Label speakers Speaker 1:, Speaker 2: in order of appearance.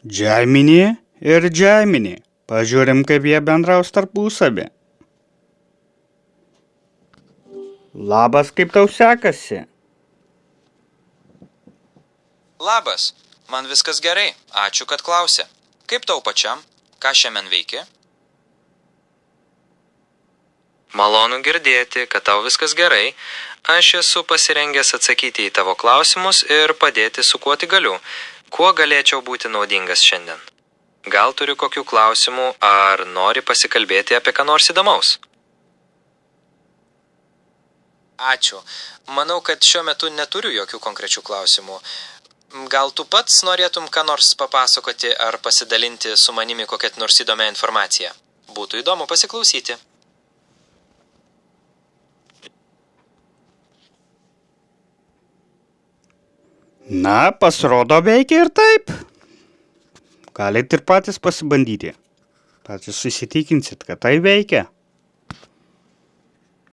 Speaker 1: Gemini ir Gemini. Pažiūrim, kaip jie bendraus tarpusavį. Labas, kaip tau sekasi?
Speaker 2: Labas, man viskas gerai, ačiū, kad klausė. Kaip tau pačiam? Ką šiandien veiki? Malonu girdėti, kad tau viskas gerai. Aš esu pasirengęs atsakyti į tavo klausimus ir padėti su kuo tik galiu. Kuo galėčiau būti naudingas šiandien? Gal turiu kokių klausimų ar nori pasikalbėti apie ką nors įdomaus? Ačiū. Manau, kad šiuo metu neturiu jokių konkrečių klausimų. Gal tu pats norėtum ką nors papasakoti ar pasidalinti su manimi kokią nors įdomią informaciją? Būtų įdomu pasiklausyti.
Speaker 1: Na, pasirodo veikia ir taip. Galit ir patys pasibandyti. Patys susitikinsit, kad tai veikia.